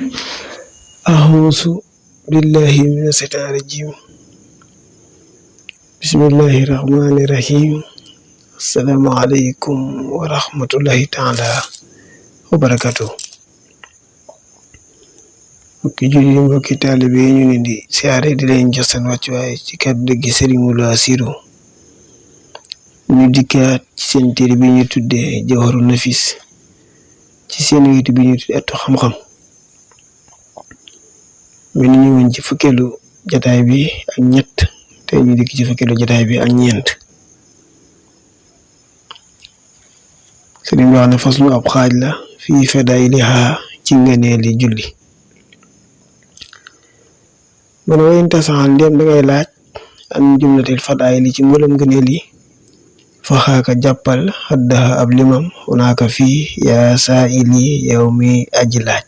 أعوذ بالله من الشيطان الرجيم بسم الله الرحمن الرحيم السلام عليكم ورحمة الله تعالى وبركاته mbokki julli mbokki taalibe yi ñu leen di siyaare di leen jox seen wàccuwaay ci kàddu gi Serigne Modou Assirou ñu dikkaat ci seen téere bi ñu tuddee Jawharu Nafis ci seen wiitu bi ñu tuddee Ëttu Xam-xam mi ñu ñëwoon ci fukkeelu jataay bi ak ñett te ñu dikk ci fukkeelu jataay bi ak ñeent Serigne wax ne faslu ab xaaj la fii fadaa'ilihaa ci ngëneeli julli man wayin tasaxal ndéem dangay laaj an jumlatil fadaa'ili ci mboolem ngëneel yi fa xaaka jàppal xaddaha ab limam hunaaka fii yaa saa'ili yow mi aji laaj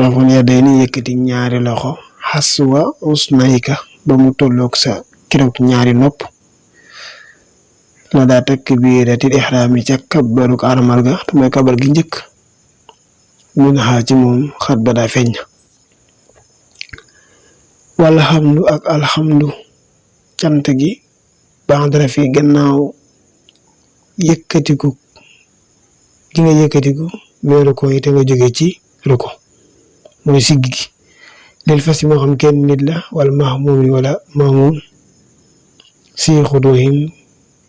rafun yadayni yëkkati ñaari loxo xaswa usnayka ba mu tolloog sa keroog ñaari nopp la daa takbiratil ihraami ca kabbaruk armal ga te mooy kabar gi njëkk mun xaa ci moom xat ba daa feeñ wala xamdu ak alxamdu cant gi bandara fi gannaaw yëkkatiku gi nga yëkkatiku mais ruko yi te nga jóge ci ruko mooy siggi gi lil fas yi moo xam kenn nit la wala mahmum yi wala mahmum si xuduhin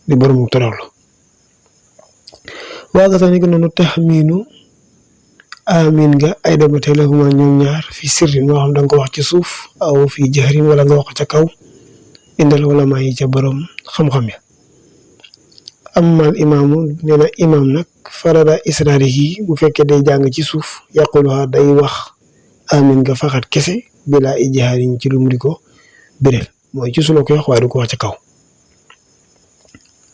di borom toroxlu waaga sax ni ko noonu taxmiinu amin nga ay demate la huma ñoom ñaar fi sirrin moo xam danga ko wax ci suuf aw fi jahrin wala nga wax ca kaw indal wala maa yi ca borom xam-xam ya amal imaamu nee na imaam nag farada israarihi bu fekkee day jàng ci suuf yaquluha day wax amin nga faxat kese bila ijhaarin ci lu mu di ko bérél mooy ci sula koy wax waaye du ko wax ca kaw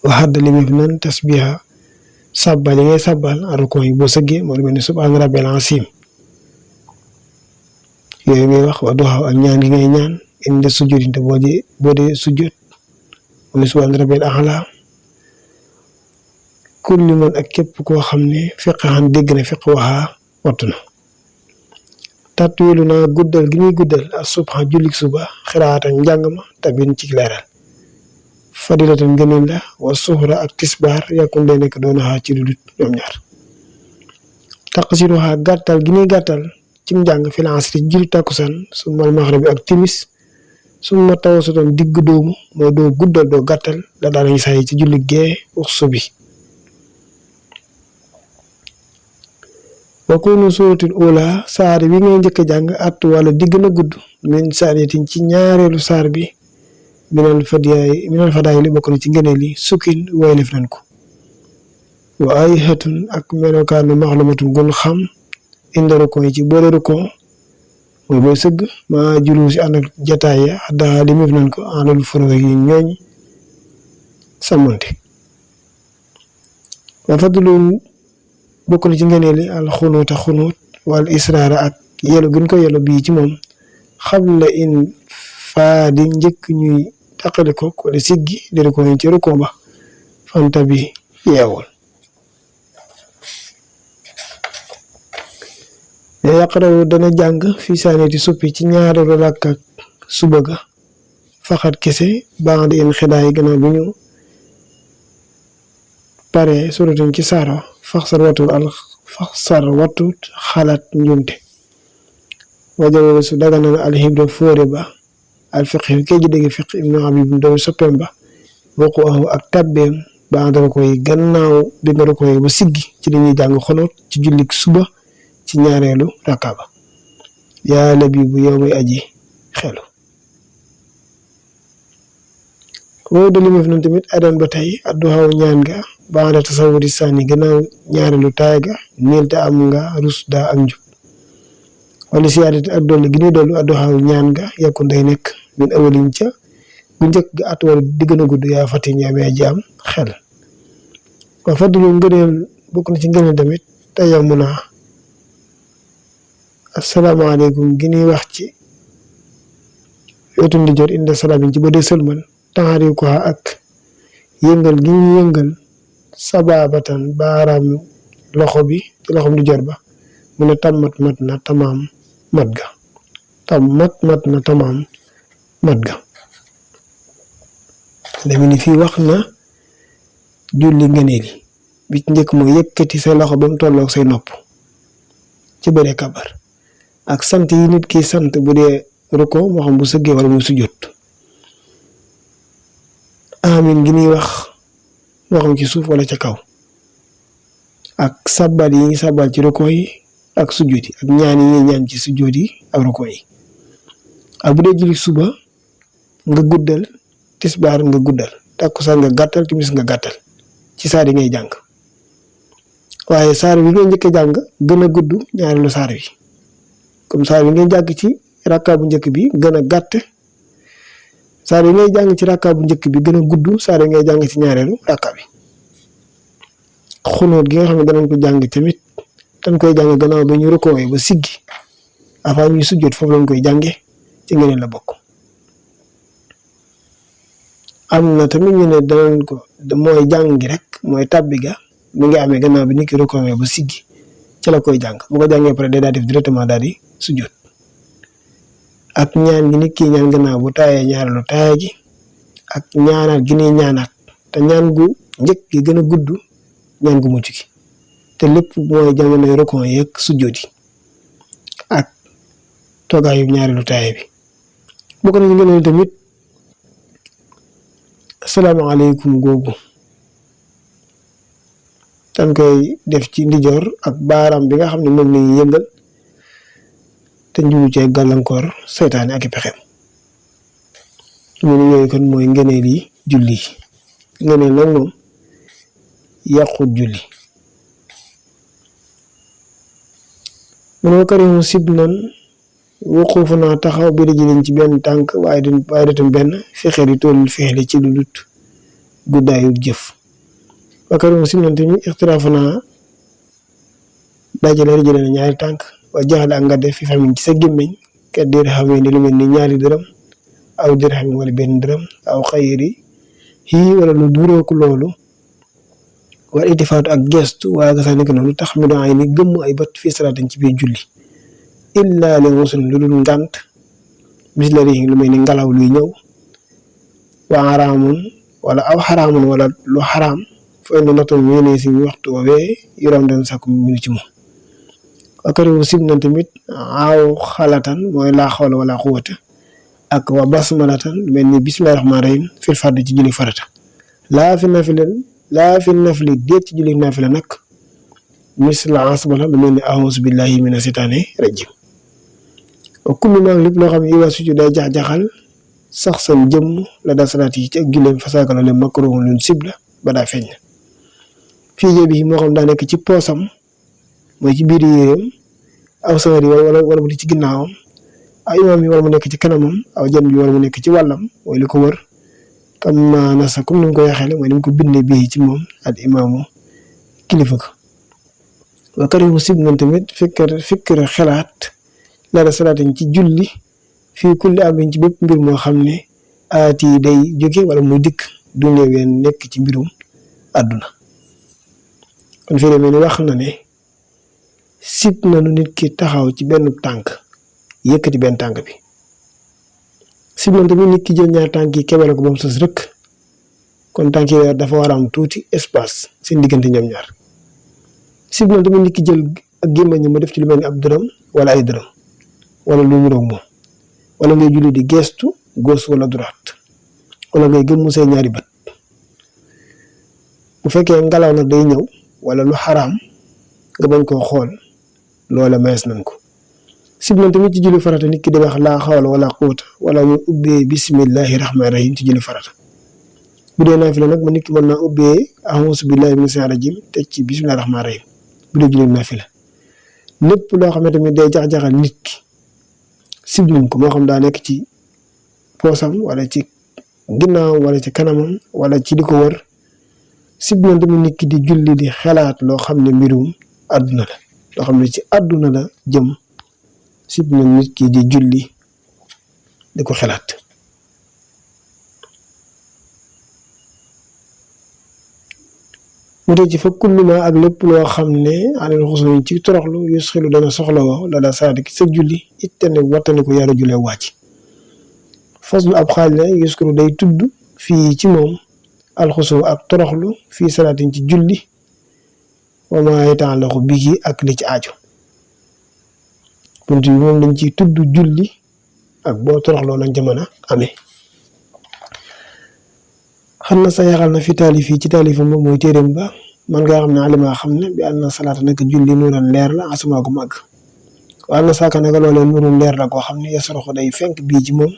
waxadda li mu fi nan tasbiha sàbbal yi ngay sàbbal arukon yi boo sëggee moo lu mel ne subhaana rabbil asiim yooyu ngay wax wa duxaaw ak ñaan gi ngay ñaan inde sujjóot te boo dee sujjóot mu ne subhaana rabbil a'laa kulli man ak képp koo xam ne fiqhan dégg na fiq waxaa wattu na tatwilu naa guddal gi ñuy guddal ak subha jullik suba xiraatan njàng ma tabin ci leeral fadilatan ngëneel la wa suxra ak tisbaar yàkkun day nekk doon xaa ci dudut ñoom ñaar taqsiruha gàttal gi ñuy gàttal cim njàng fil asri julli takkusaan summal maxribi ak timis summa tawasutan digg doomu mooy doo guddal doo gàttal la daanañ say ci julli gee wax subi wa kunu suratul ula saar bi ngay njëkk a jàng at wala digg na gudd min saaniyatin ci ñaareelu saar bi minal fadaay li bokk na ci ngëneel yi sukkin waylif nañ ko wa ay xatun ak melokaanu maxlumatun gun xam inda ruko yi ci boole ruko mooy booy sëgg ma julu si ànd ak jataay ya xaddaa li mif nañ ko àndal furo yi ñooñ sàmmante wa fadlu bokk na ci ngëneel yi al xunuuta xunuut wal israara ak yelu gën ko yelu bii ci moom xabla in faadi njëkk ñuy taqali ko wala siggi di ruko yi ci ruko ba fanta bi yeewul ne yaqarawu dana jàng fi saaniti suppi ci ñaareelu rakk ak suba ga faxat kese baax di in xidaay gannaaw bi ñu pare suratuñ ci saaro faxsar watut xalaat njumte wajawo su daganal alxibra fóore ba alfiq yu kee ji dégg fiq ibnu habib doon soppeem ba bokku ahu ak tabbeem ba àndal koy gannaaw bi nga koy ba siggi ci dañuy jàng xonoot ci jullik suba ci ñaareelu rakka ba yaa labibu yow muy aji xelu wow dalimef noonu tamit adan ba tey adduxaw ñaan nga ba ànda tasawuri sànni gannaaw ñaareelu taay ga niil te am nga rus daa ak njub wala siyaadati ak dolli gi ñuy dollu adduxaw ñaan nga yàkkun day nekk min awalin ca bu njëkk ga at wala di gën a gudd yaa fatin yaa may aji am xel waa fadlu ngëneel bokk na ci ngëneel tamit tayamu naa asalaamaaleykum gi ñuy wax ci wetu ndijoor inda salaamin ci ba dee sëlmal taxari ko ak yëngal gi ñu yëngal sababatan baaraam loxo bi ci loxom di jor ba mu ne tam mat na tamaam mat ga tam mat na tamaam mat ga dama ni fii wax na julli ngëneel yi bi ci njëkk mooy yëkkati say loxo ba mu tolloog say nopp ci bëre kabar ak sant yi nit ki sant bu dee ruko moo xam bu sëggee wala mu sujjóot amin gi ñuy wax moo xam ci suuf wala ca kaw ak sabbal yi ñuy sabbal ci ruko yi ak sujjóot yi ak ñaan yi ñuy ñaan ci sujjóot yi ak ruko yi ak bu dee julli suba nga guddal tisbaar nga guddal takkusaan nga gàttal timis nga gàttal ci saar yi ngay jàng waaye saar bi ngay njëkk a jàng gën a gudd ñaareelu saar bi comme saar bi ngay jàng ci rakka bu njëkk bi gën a gàtt saar yi ngay jàng ci rakka bu njëkk bi gën a gudd saar yi ngay jàng ci ñaareelu rakka bi xunóot gi nga xam ne danañ ko jàng tamit dañ koy jàng gannaaw ba ñu rukkooyee ba siggi avant ñuy sujjóot foofu lañ koy jànge ci ngeen la bokk am na tamit ñu ne danañ ko mooy jàng gi rek mooy tàbbi ga mi ngi amee gannaaw bi nit ki rukkooyee ba siggi ci la koy jàng bu ko jàngee pare day daal def directement daal di sujjóot ak ñaan gi nit ki ñaan gannaaw bu taayee ñaareelu taaya ji ak ñaanaat gi ñuy ñaanaat te ñaan gu njëkk gi gën a gudd ñaan gu mucc gi te lépp mooy jamonoy rukkoo yeeg sujjóot yi ak toogaayu ñaareelu taaya bi bokk nañu ngeen tamit asalaamaaleykum googu dañ koy def ci ndijoor ak baaraam bi nga xam ne moom la ñuy yëngal te njubu cee gàllankoor seytaane ak i pexeem ñu ne yooyu kon mooy ngëneel yi julli ngëneel nag moom yàqut julli munoo karimu sib nan wuquufu naa taxaw bi rijlin ci benn tànk waaye datam benn fexeer yi tollul fexle ci lu lut guddaayu jëf wa karimu sib nan tamit ixtiraafu naa dajale rijlin na ñaari tànk wa jaxale ak nga def fi famin ci sa gémmiñ kat dir xamee ni lu mel ni ñaari dërëm aw dir xamin wala benn dërëm aw xayri xii wala lu duróoku loolu wala itifaatu ak gestu waaye nga sax nekk noonu tax mi doon ay ni gëmm ay bët fii salaatin ci biir julli illa li musul lu dul ngànt mislari lu mel ni ngelaw luy ñëw wa xaraamun wala aw xaraamun wala lu xaraam fa indi natum yéene si waxtu woowee yoram den sakku minu ci moom wakariwu sib na tamit aw xalatan mooy laa xawla wala xuwata ak wa basmalatan lu mel ni bismillahi rahmaani rahim fil fard ci julli farata laa fi nafli déet ci julli nafila nag misla asbala lu mel ni a'uuzu billahi mina seytaane rajim wa kullu maa lépp loo xam ne iwa suju day jax-jaxal sax seen jëmm la daa salaat yi ci ak julleem fasaaka loole makruhun luñ sib la ba daa feeñ na fii jébi moo xam daa nekk ci poosam mooy ci biir yéreem aw sawari wala mu nekk ci ginnaawam aw imaam yi wala mu nekk ci kanamam aw jan bi wala mu nekk ci wàllam mooy li ko wër comme nasa comme ni mu ko yaxeele mooy ni mu ko bindee bii ci moom al imaamu kilifa ko wa karimu sib nañ tamit fikkër xelaat laata salaatin ci julli fii kulli amin ci bépp mbir moo xam ne aati day jóge wala muy dikk du ñëween nekk ci mbirum àdduna kon fii demee ni wax na ne sib nañu nit ki taxaw ci benn tànk yëkkati benn tànk bi sib nañu tamit nit ki jël ñaar tànk yi kebale ko ba mu sos rëkk kon tànk yi dafa war a am tuuti espace seen diggante ñoom ñaar sib nañu tamit nit ki jël ak gémmañ mu def ci lu mel ni ab dërëm wala ay dërëm wala lu mu roog moom wala ngay julli di gestu gauche wala droite wala ngay gëmmu say ñaari bët bu fekkee ngelaw nag day ñëw wala lu xaraam nga bañ koo xool loola mees nañ ko sib nañ tamit ci julli farata nit ki di wax laa xawla wala quwwata wala ñu ubbee bismillahi rahmaani rahim ci julli farata bu dee naafila nag ma nit ki mën naa ubbee a'uuzu billahi mina shaytaani rajim teg ci bismillahi rahmaani rahim bu dee julli naafila lépp loo xam ne tamit day jax-jaxal nit ki sib nañ ko moo xam daa nekk ci poosam wala ci ginnaaw wala ci kanamam wala ci di ko wër sib nañ tamit nit ki di julli di xalaat loo xam ne mbirum àdduna la loo xam ne ci àdduna la jëm sib nañ nit ki di julli di ko xalaat mu teg ci fa kullu ma ak lépp loo xam ne anil xusuñ ci toroxlu yusxilu dana soxla woo la daa saadi ki sa julli ittane wattaniku yara julee wàcc faslu ab xaaj la yuskuru day tudd fii ci moom alxusu ak toroxlu fii salaatin ci julli wa maa yata'allaqu bihi ak li ci aajo bunt bi moom lañ ciy tudd julli ak boo toroxloo nañ ca mën a amee xam na sa yaxal na fi taalif yi ci taalifam ba mooy téeréem ba man ngaa xam ne alimaa xam ne bi ànd na salaata nag julli nuuran leer la asumaa gu màgg wa ànd na saaka naka loolee nuurun leer la koo xam ne yasroxo day fenk bii ci moom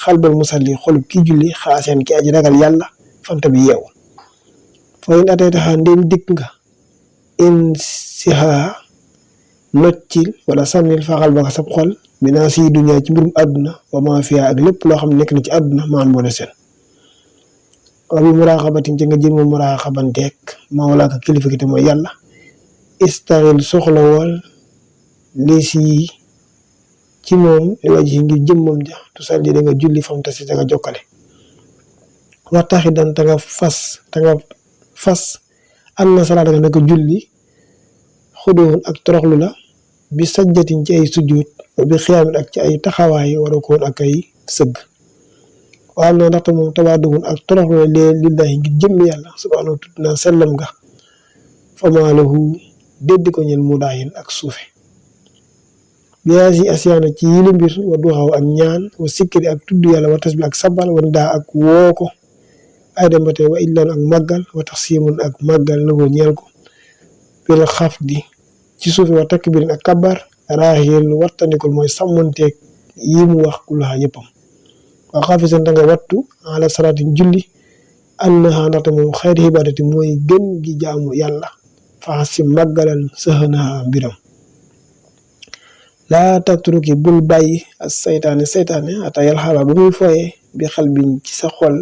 xalbal musalli xolub ki julli xaaseen ki aji ragal yàlla fanta bi yeewu fa in atay taxaa ndéem dikk nga in siha noccil wala sànnil faxal ba sab xol bi naa siy duñaa ci mbirum àdduna wa maa fiyaa ak lépp loo xam ne nekk na ci àdduna maan boole seen wa bi muraaxabatin ci nga jëma muraaxabanteeg mawlaaka kilifa gi te mooy yàlla istaxil soxla wool lii si ci moom li waji ngir jëmmam ja tu salli da nga julli fam tasi da nga jokkale waxtaxi dan ta nga fas an na salaata nga naka julli xudoon ak toroxlu la bi sajjatin ci ay sujjuut bi xiyaamin ak ci ay taxawaay wara koon ak ay sëgg waaw na ndaxte moom tawaaduwun ak toroxlu la lee lillahi ngir jëmmi yàlla subhaanahu tudd naa sellam nga famaalahu déddi ko ñen mu daayin ak suufe biyaa si asiyaana ci yili mbir wa duxaw ak ñaan wa sikkiri ak tudd yàlla wa tasbi ak sabal wa daa ak woo ko ay dembate wa illan ak màggal wa tax siimun ak màggal la ko ñeel ko bil xaf di ci suufe wa takbirin ak kabar raaxil wattandikul mooy sàmmonteeg yi mu wax kulaxa yëppam waa xaafisan da nga wattu ala salaatin julli annaha ndaxte moom xayri xibaadati mooy gën gi jaamu yàlla faxas si màggalal sëxanaha mbiram laa tatruki bul bàyyi ak saytaane ata yàlla xaaba ba muy foye bi xal biñ ci sa xol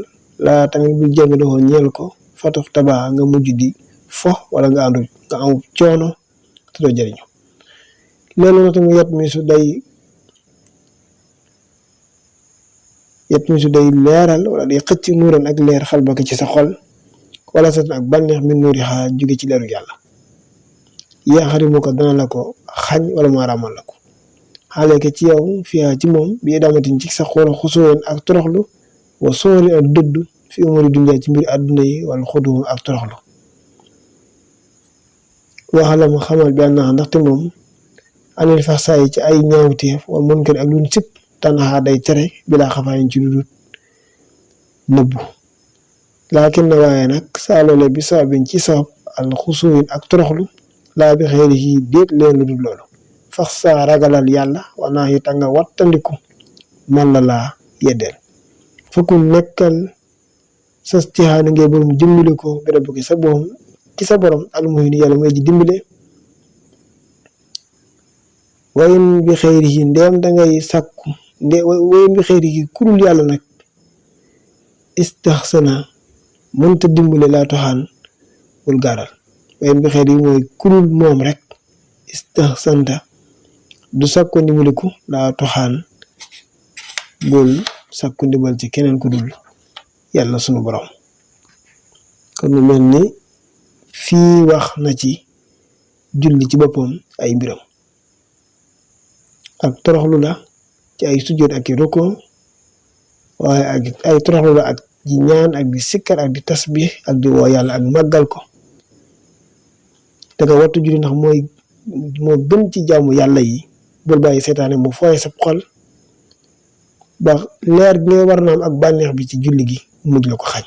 laa tamit bul jëng doxoo ñeel ko fatux tabaa nga mujj di fo wala nga am coono te doo jëriñu loolu na tamu yet mi su day leeral wala day xëcc nuuran ak leer xal ba ko ci sa xol wala satan ak bànneex min nuuri xaa jóge ci leeru yàlla yaaxarimu ko dana la ko xañ wala mu araamal la ko xaale ke ci yow fiyaa ci moom bi damatin ci sa xol xusóoren ak toroxlu wa sóori ak dëddu fi umari dunyaa ci mbir àdduna yi wala xudu ak toroxlu waxala ma xamal bi ànnaxa ndaxte moom anil fax saa yi ci ay ñaawteef wala mën ko ak luñ sip tànnaxaa day tere bilaa xafaayin ci lu dul nëbbu laakin na waaye nag saa loole bi sababin ci sabab al xusuuyin ak toroxlu laa bi xeeri yi déet leen lu dul loolu fax saa ragalal yàlla wanaa yi tanga wattandiku man la laa yeddeel fukkum nekkal sas tixaani ngay borom dimbali ko béréb ki sa boom ci sa borom almuhini yàlla mooy ji dimbale wayin bi xëyri yi ndeem dangay sàkku wayin bi xëyri yi kurul yàlla nag istaxsana mënta dimbale laa toxaan bul gaaral wayin bi xëyri yi mooy kurul moom rek istaxsanta du sàkku ndimbaliku laa toxaan bul sàkku ndimbal ci keneen ku dul yàlla sunu borom kon mu mel ni fii wax na ci julli ci boppam ay mbiram ak toroxlu la ci ay sujjóot ak i roko waaye ak ay toroxlu la ak di ñaan ak di sikkar ak di tasbih ak di woo yàlla ak màggal ko te nga wattu julli ndax moo gën ci jaamu yàlla yi bul bàyyi seetaane mu fooye sa xol ba leer gi nga war na am ak bànneex bi ci julli gi mujj la ko xañ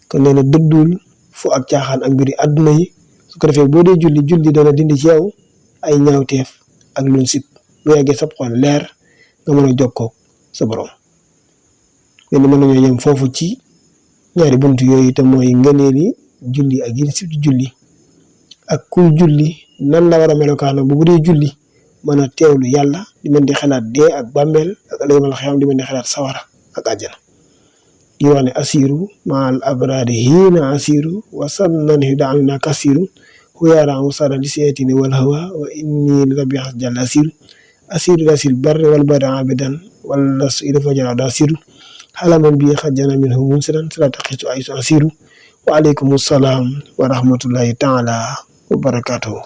kon nee na dëddul fu ak caaxaan ak mbiri àdduna yi su ko defee boo dee julli dana dindi ci yow ay ñaawteef ak luñ sib lu yeggee sab xol leer nga mën a jokkoo sa borom mën nañoo yem foofu ci ñaari bunt yooyu te mooy ngëneeli julli ak yin sib ci julli ak kuy julli nan la war a melokaana bu dee julli mën a teewlu yàlla di mën di xalaat dee ak bàmmeel ak ëllëg mal xiyam di mën di xalaat sawara ak àjjana di wax ne asiru maal abrari hiina asiru wa sannan hu daamina kasiru xuyaara musara li seetini wal hawa wa inni rabbi xas jàll asiru dasil barre wal barre abidan wala su ida fajara da asiru xalaman bi xajjana min hu munsiran sala taqisu aysu asiru wa aleykum salaam wa rahmatullahi taala wa barakatuhu